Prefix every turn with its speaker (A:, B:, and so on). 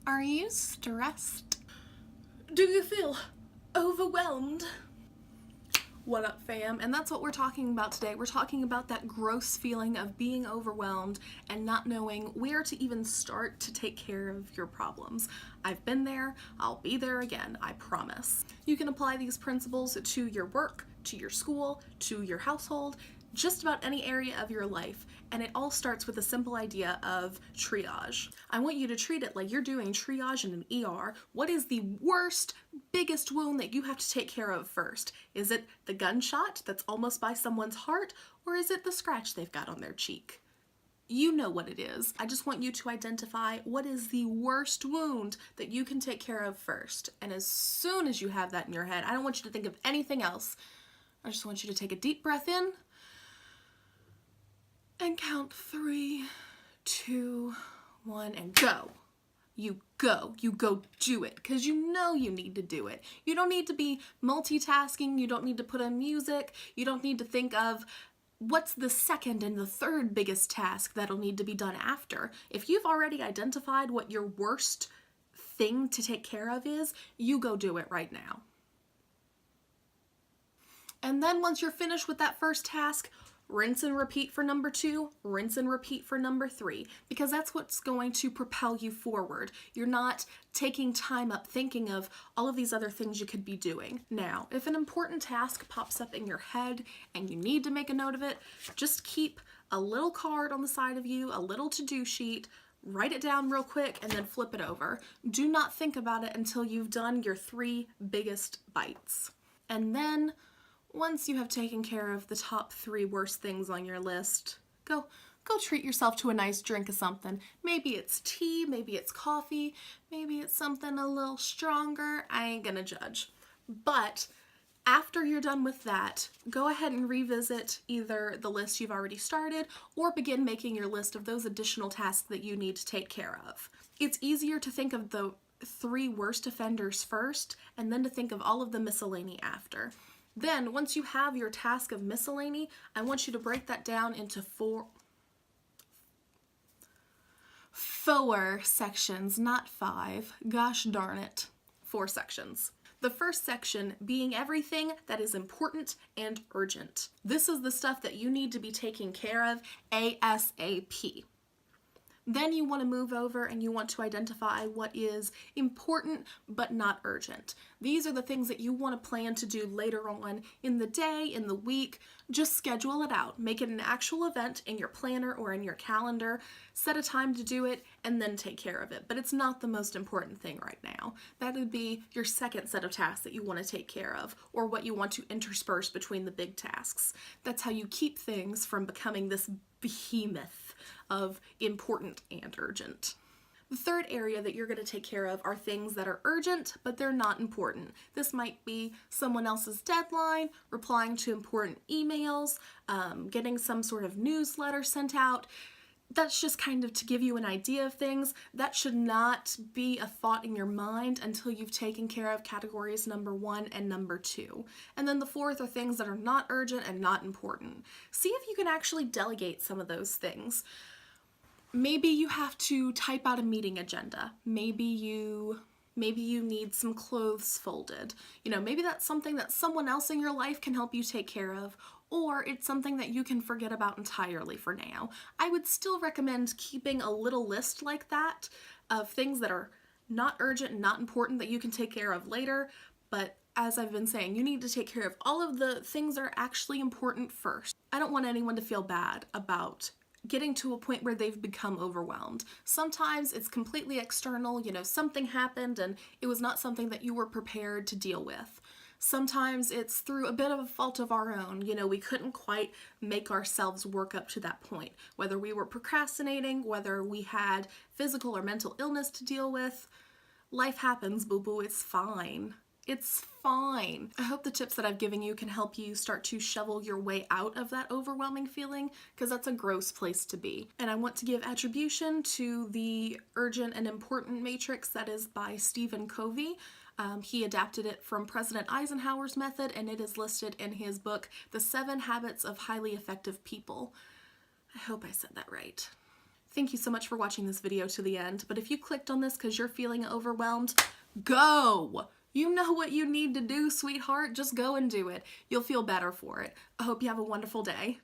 A: Are you stressed? Do you feel overwhelmed? What up, fam? And that's what we're talking about today. We're talking about that gross feeling of being overwhelmed and not knowing where to even start to take care of your problems. I've been there, I'll be there again, I promise. You can apply these principles to your work, to your school, to your household, just about any area of your life, and it all starts with a simple idea of triage. I want you to treat it like you're doing triage in an ER. What is the worst, biggest wound that you have to take care of first? Is it the gunshot that's almost by someone's heart, or is it the scratch they've got on their cheek? You know what it is. I just want you to identify what is the worst wound that you can take care of first. And as soon as you have that in your head, I don't want you to think of anything else. I just want you to take a deep breath in and count 3, 2, 1, and go. You go do it, because you know you need to do it. You don't need to be multitasking, you don't need to put on music, you don't need to think of what's the second and the third biggest task that'll need to be done after. If you've already identified what your worst thing to take care of is, you go do it right now. And then once you're finished with that first task, rinse and repeat for number 2, rinse and repeat for number 3, because that's what's going to propel you forward. You're not taking time up thinking of all of these other things you could be doing. Now, if an important task pops up in your head and you need to make a note of it, just keep a little card on the side of you, a little to-do sheet, write it down real quick, and then flip it over. Do not think about it until you've done your 3 biggest bites. And then once you have taken care of the top 3 worst things on your list, go treat yourself to a nice drink of something. Maybe it's tea, maybe it's coffee, maybe it's something a little stronger. I ain't gonna judge. But after you're done with that, go ahead and revisit either the list you've already started or begin making your list of those additional tasks that you need to take care of. It's easier to think of the 3 worst offenders first and then to think of all of the miscellany after. Then, once you have your task of miscellany, I want you to break that down into 4 sections, not 5. Gosh darn it. 4 sections. The first section being everything that is important and urgent. This is the stuff that you need to be taking care of ASAP. Then you want to move over and you want to identify what is important but not urgent. These are the things that you want to plan to do later on in the day, in the week. Just schedule it out. Make it an actual event in your planner or in your calendar. Set a time to do it and then take care of it. But it's not the most important thing right now. That would be your second set of tasks that you want to take care of, or what you want to intersperse between the big tasks. That's how you keep things from becoming this behemoth of important and urgent. The third area that you're going to take care of are things that are urgent, but they're not important. This might be someone else's deadline, replying to important emails, getting some sort of newsletter sent out. That's just kind of to give you an idea of things. That should not be a thought in your mind until you've taken care of categories number 1 and number 2. And then the fourth are things that are not urgent and not important. See if you can actually delegate some of those things. Maybe you have to type out a meeting agenda. Maybe you need some clothes folded. Maybe that's something that someone else in your life can help you take care of, or it's something that you can forget about entirely for now. I would still recommend keeping a little list like that of things that are not urgent and not important that you can take care of later, but as I've been saying, you need to take care of all of the things that are actually important first. I don't want anyone to feel bad about getting to a point where they've become overwhelmed. Sometimes it's completely external, something happened and it was not something that you were prepared to deal with. Sometimes it's through a bit of a fault of our own. We couldn't quite make ourselves work up to that point. Whether we were procrastinating, whether we had physical or mental illness to deal with, life happens, boo-boo, it's fine. It's fine. I hope the tips that I've given you can help you start to shovel your way out of that overwhelming feeling, because that's a gross place to be. And I want to give attribution to the urgent and important matrix that is by Stephen Covey. He adapted it from President Eisenhower's method, and it is listed in his book, The 7 Habits of Highly Effective People. I hope I said that right. Thank you so much for watching this video to the end, but if you clicked on this because you're feeling overwhelmed, go! You know what you need to do, sweetheart. Just go and do it. You'll feel better for it. I hope you have a wonderful day.